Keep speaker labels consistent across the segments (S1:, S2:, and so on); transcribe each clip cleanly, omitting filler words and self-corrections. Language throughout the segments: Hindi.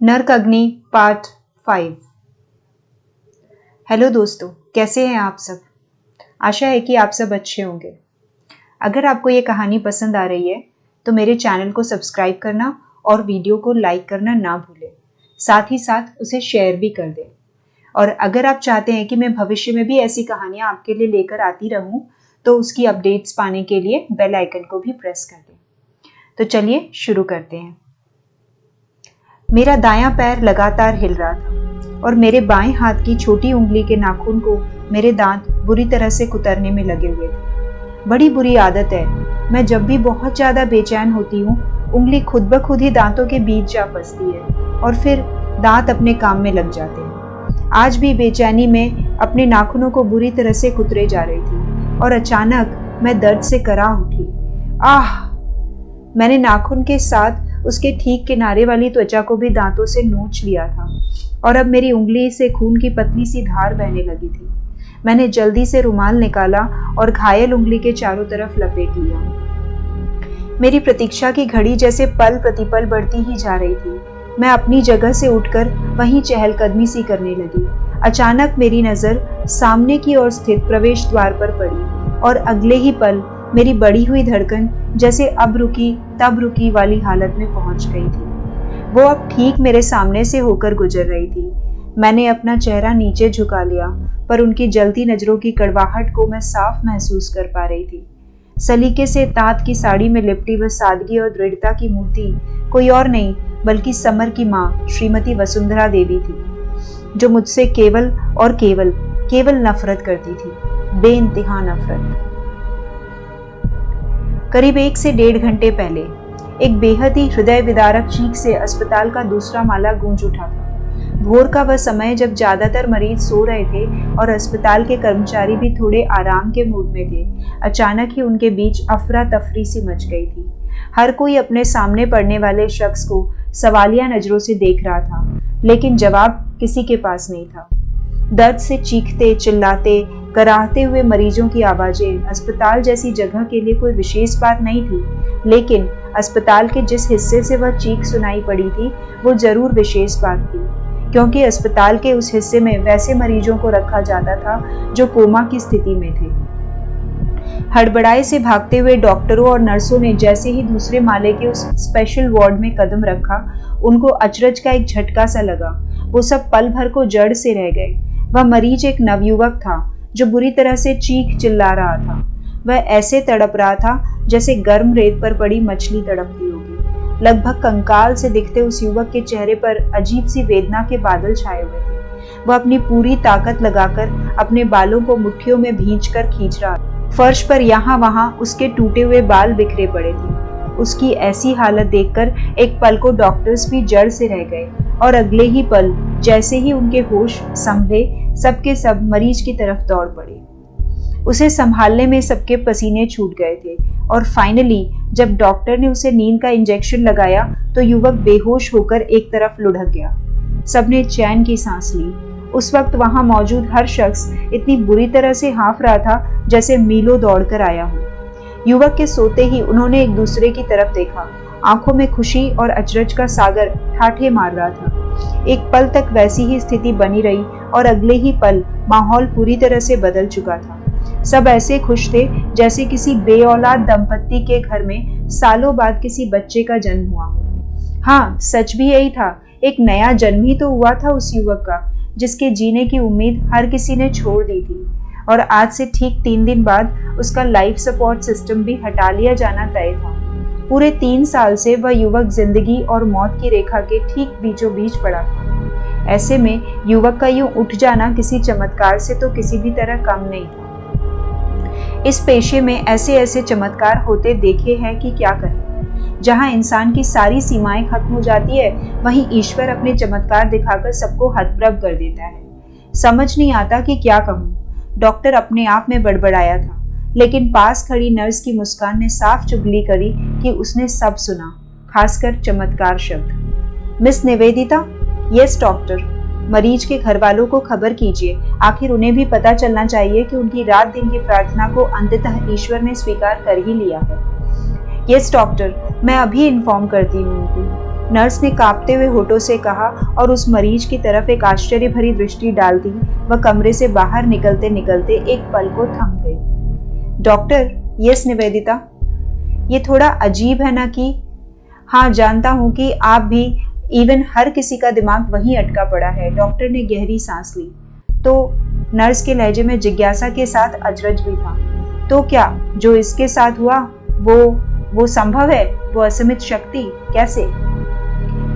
S1: नर्क अग्नि पार्ट 5। हेलो दोस्तों, कैसे हैं आप सब। आशा है कि आप सब अच्छे होंगे। अगर आपको ये कहानी पसंद आ रही है तो मेरे चैनल को सब्सक्राइब करना और वीडियो को लाइक करना ना भूलें। साथ ही साथ उसे शेयर भी कर दें। और अगर आप चाहते हैं कि मैं भविष्य में भी ऐसी कहानियां आपके लिए लेकर आती रहूं तो उसकी अपडेट्स पाने के लिए बेल आइकन को भी प्रेस कर दें। तो चलिए शुरू करते हैं। मेरा दायां पैर लगातार हिल रहा था और मेरे बाएं हाथ की छोटी उंगली के नाखून को मेरे दांत बुरी तरह से कुतरने में लगे हुए थे। बड़ी बुरी आदत है, मैं जब भी बहुत ज्यादा बेचैन होती हूँ उंगली खुद ब खुद ही दांतों के बीच जा फंसती है और फिर दांत अपने काम में लग जाते हैं। आज भी बेचैनी में अपने नाखूनों को बुरी तरह से कुतरे जा रही थी और अचानक मैं दर्द से कराह उठी। आह! मैंने नाखून के साथ उसके ठीक किनारे वाली त्वचा को भी दांतों से नोच लिया था और अब मेरी उंगली से खून की पतली सी धार बहने लगी थी। मैंने जल्दी से रुमाल निकाला और घायल उंगली के चारों तरफ लपेट लिया। मेरी प्रतीक्षा की घड़ी जैसे पल प्रतिपल बढ़ती ही जा रही थी। मैं अपनी जगह से उठकर वहीं चहलकदमी सी करने लगी। अचानक मेरी नजर सामने की ओर स्थित प्रवेश द्वार पर पड़ी और अगले ही पल मेरी बढ़ी हुई धड़कन जैसे अब रुकी तब रुकी वाली हालत में पहुंच गई थी। वो अब ठीक मेरे सामने से होकर गुजर रही थी। मैंने अपना चेहरा नीचे झुका लिया पर उनकी जलती नजरों की कड़वाहट को मैं साफ महसूस कर पा रही थी। सलीके से तात की साड़ी में लिपटी वह सादगी और दृढ़ता की मूर्ति कोई और नहीं बल्कि समर की माँ श्रीमती वसुंधरा देवी थी, जो मुझसे केवल और केवल नफरत करती थी, बेइंतहा नफरत। करीब 1 से 1.5 घंटे पहले एक बेहद ही हृदय विदारक चीख से अस्पताल का दूसरा माला गूंज उठा था। भोर का वह समय जब ज्यादातर मरीज सो रहे थे और अस्पताल के कर्मचारी भी थोड़े आराम के मूड में थे, अचानक ही उनके बीच अफरा तफरी सी मच गई थी। हर कोई अपने सामने पड़ने वाले शख्स को सवालिया नजरों से देख रहा था, लेकिन जवाब किसी के पास नहीं था। दर्द से चीखते चिल्लाते कराहते हुए मरीजों की आवाजें अस्पताल जैसी जगह के लिए कोई विशेष बात नहीं थी, लेकिन अस्पताल के जिस हिस्से से वह चीख सुनाई पड़ी थी वो जरूर विशेष बात थी, क्योंकि अस्पताल के उस हिस्से में वैसे मरीजों को रखा जाता था जो कोमा की स्थिति में थे। हड़बड़ाए से भागते हुए डॉक्टरों और नर्सों ने जैसे ही दूसरे माले के उस स्पेशल वार्ड में कदम रखा, उनको अचरज का एक झटका सा लगा। वो सब पल भर को जड़ से रह गए। वह मरीज एक नवयुवक था जो बुरी तरह से चीख चिल्ला रहा था। वह ऐसे तड़प रहा था जैसे गर्म रेत पर पड़ी मछली तड़पती होगी। लगभग कंकाल से दिखते उस युवक के चेहरे पर अजीब सी वेदना के बादल छाए हुए थे। वह अपनी पूरी ताकत लगाकर अपने बालों को मुट्ठियों में भींचकर खींच रहा था। फर्श पर यहाँ वहां उसके टूटे हुए बाल बिखरे पड़े थे। उसकी ऐसी हालत देखकर एक पल को डॉक्टर्स भी जड़ से रह गए और अगले ही पल जैसे ही उनके होश संभले, सबके सब मरीज की तरफ दौड़ पड़े। उसे संभालने में सबके पसीने छूट गए थे और फाइनली जब डॉक्टर ने उसे नींद का इंजेक्शन लगाया तो युवक बेहोश होकर एक तरफ लुढ़क गया। सबने चैन की सांस ली। उस वक्त वहां मौजूद हर शख्स इतनी बुरी तरह से हाँफ रहा था जैसे मीलों दौड़कर आया हो। युवक के सोते ही उन्होंने एक दूसरे की तरफ देखा। आंखों में खुशी और अचरज का सागर ठाठे मार रहा था। एक पल तक वैसी ही स्थिति बनी रही और अगले ही पल माहौल पूरी तरह से बदल चुका था। सब ऐसे खुश थे जैसे किसी बेऔलाद दंपत्ति के घर में सालों बाद किसी बच्चे का जन्म हुआ हो। हाँ, सच भी यही था। एक नया जन्म ही तो हुआ था उस युवक का, जिसके जीने की उम्मीद हर किसी ने छोड़ दी थी। और आज से ठीक 3 दिन बाद उसका लाइफ सपोर्ट सिस्टम भी हटा लिया जाना तय था। पूरे 3 साल से वह युवक जिंदगी और मौत की रेखा के ठीक बीचों बीच पड़ा था। ऐसे में युवक का यूं उठ जाना किसी चमत्कार से तो किसी भी तरह कम नहीं था। इस पेशे में ऐसे ऐसे चमत्कार होते देखे हैं कि क्या कहें। जहां इंसान की सारी सीमाएं खत्म हो जाती है, वहीं ईश्वर अपने चमत्कार दिखाकर सबको हतप्रभ कर देता है। समझ नहीं आता कि क्या कहूँ। डॉक्टर अपने आप में बड़बड़ाया था, लेकिन पास खड़ी नर्स की मुस्कान ने साफ चुगली करी कि उसने सब सुना, खासकर चमत्कार शब्द। मिस निवेदिता? Yes doctor. मरीज के घर वालों को खबर कीजिए, आखिर उन्हें भी पता चलना चाहिए कि उनकी रात दिन की प्रार्थना को अंततः ईश्वर ने स्वीकार कर ही लिया है। यस डॉक्टर, मैं अभी इन्फॉर्म करती हूँ उनको। नर्स ने कांपते हुए होठों से कहा और उस मरीज की तरफ एक आश्चर्य भरी दृष्टि डाल दी। वह कमरे से बाहर निकलते निकलते एक पल को थम गई। डॉक्टर, यस निवेदिता, ये थोड़ा अजीब है ना कि हाँ, जानता हूं कि आप भी, इवन हर किसी का दिमाग वहीं अटका पड़ा है। डॉक्टर ने गहरी सांस ली। तो नर्स के लहजे में जिज्ञासा के साथ अचरज भी था। तो क्या जो इसके साथ हुआ वो संभव है? वो असीमित शक्ति कैसे?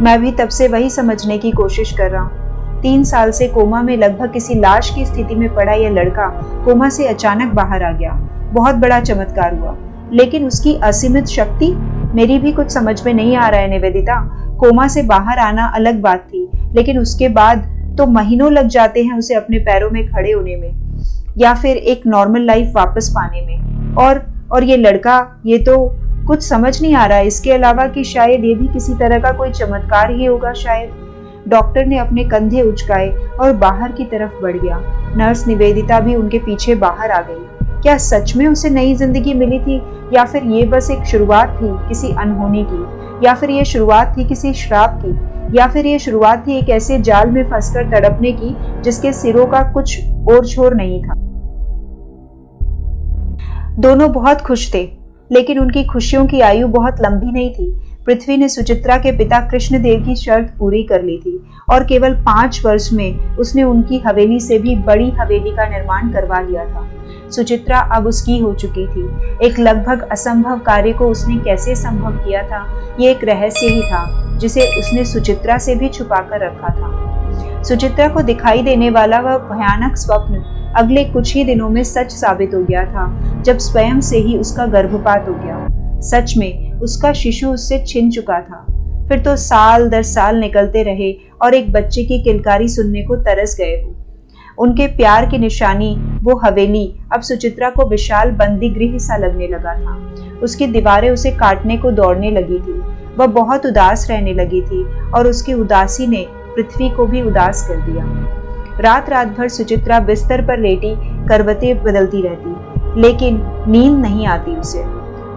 S1: मैं भी तब से वही समझने की कोशिश कर रहा हूँ। 3 साल से कोमा में लगभग किसी लाश की स्थिति में पड़ा यह लड़का कोमा से अचानक बाहर आ गया। बहुत बड़ा चमत्कार हुआ, लेकिन उसकी असीमित शक्ति मेरी भी कुछ समझ में नहीं आ रहा है निवेदिता। कोमा से बाहर आना अलग बात थी, लेकिन उसके बाद तो महीनों लग जाते हैं उसे अपने पैरों में खड़े होने में या फिर एक नॉर्मल लाइफ वापस पाने में। और ये लड़का, ये तो कुछ समझ नहीं आ रहा है, इसके अलावा कि शायद ये भी किसी तरह का कोई चमत्कार ही होगा शायद। डॉक्टर ने अपने कंधे उचकाए और बाहर की तरफ बढ़ गया। नर्स निवेदिता भी उनके पीछे बाहर आ गई। क्या सच में उसे नई जिंदगी मिली थी, या फिर ये बस एक शुरुआत थी किसी अनहोनी की, या फिर ये शुरुआत थी किसी श्राप की, या फिर ये शुरुआत थी एक ऐसे जाल में फंसकर तड़पने की जिसके सिरों का कुछ और छोर नहीं था। दोनों बहुत खुश थे, लेकिन उनकी खुशियों की आयु बहुत लंबी नहीं थी। पृथ्वी ने सुचित्रा के पिता कृष्णदेव की शर्त पूरी कर ली थी और केवल 5 वर्ष में उसने उनकी हवेली से भी बड़ी हवेली का निर्माण करवा लिया था। सुचित्रा अब उसकी हो चुकी थी। एक लगभग असंभव कार्य को उसने कैसे संभव किया था, ये एक रहस्य ही था जिसे उसने सुचित्रा से भी छुपा कर रखा था। सुचित्रा को दिखाई देने वाला वह भयानक स्वप्न अगले कुछ ही दिनों में सच साबित हो गया था, जब स्वयं से ही उसका गर्भपात हो गया। सच में उसका शिशु उससे छिन चुका था। फिर तो साल दर साल निकलते रहे और एक बच्चे की किलकारी सुनने को तरस गए हो। उनके प्यार की निशानी वो हवेली अब सुचित्रा को विशाल बंदी गृह सा लगने लगा था। उसकी दीवारें उसे काटने को दौड़ने लगी थी। वह बहुत उदास रहने लगी थी और उसकी उदासी ने पृथ्वी को भी उदास कर दिया। रात रात भर सुचित्रा बिस्तर पर लेटी करवटें बदलती रहती, लेकिन नींद नहीं आती उसे।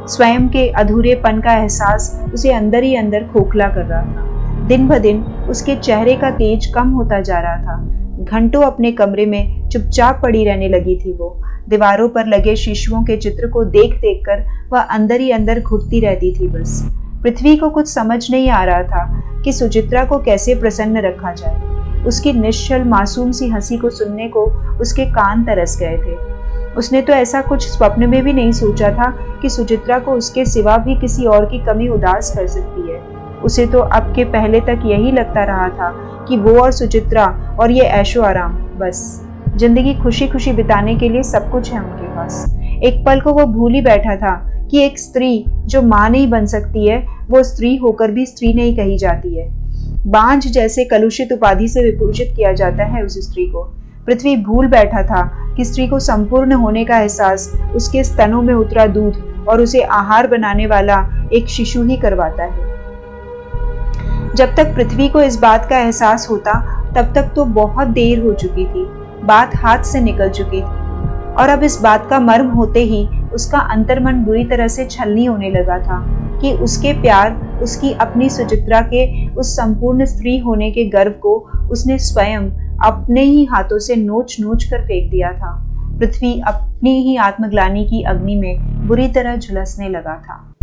S1: स्वयं के अधूरेपन का एहसास उसे अंदर ही अंदर खोखला कर रहा था। दिन ब दिन उसके चेहरे का तेज कम होता जा रहा था। घंटों अपने कमरे में चुपचाप पड़ी रहने लगी थी वो। दीवारों पर लगे शिशुओं के चित्र को देख देख कर वह अंदर ही अंदर घुटती रहती थी बस। पृथ्वी को कुछ समझ नहीं आ रहा था कि सुचित्रा को कैसे प्रसन्न रखा जाए। उसकी निश्चल मासूम सी हंसी को सुनने को उसके कान तरस गए थे। उसने तो ऐसा कुछ स्वप्न में भी नहीं सोचा था कि सुचित्रा को उसके सिवा भी किसी और की कमी उदास कर सकती है। उसे तो अब के पहले तक यही लगता रहा था कि वो और सुचित्रा और ये ऐशो आराम, बस जिंदगी खुशी खुशी बिताने के लिए सब कुछ है उनके पास। एक पल को वो भूल ही बैठा था कि एक स्त्री जो माँ नहीं बन सकती है, वो स्त्री होकर भी स्त्री नहीं कही जाती है। बांझ जैसे कलुषित उपाधि से विभूषित किया जाता है उस स्त्री को। पृथ्वी भूल बैठा था कि स्त्री को संपूर्ण होने का एहसास उसके स्तनों में उतरा दूध और उसे आहार बनाने वाला एक शिशु ही करवाता है। जब तक पृथ्वी को इस बात का एहसास होता, तब तक तो बहुत देर हो चुकी थी। बात हाथ से निकल चुकी थी और अब इस बात का मर्म होते ही उसका अंतर्मन बुरी तरह से छलनी होने लगा था कि उसके प्यार, उसकी अपनी सुचित्रा के उस संपूर्ण स्त्री होने के गर्व को उसने स्वयं अपने ही हाथों से नोच नोच कर फेंक दिया था। पृथ्वी अपनी ही आत्मग्लानि की अग्नि में बुरी तरह झुलसने लगा था।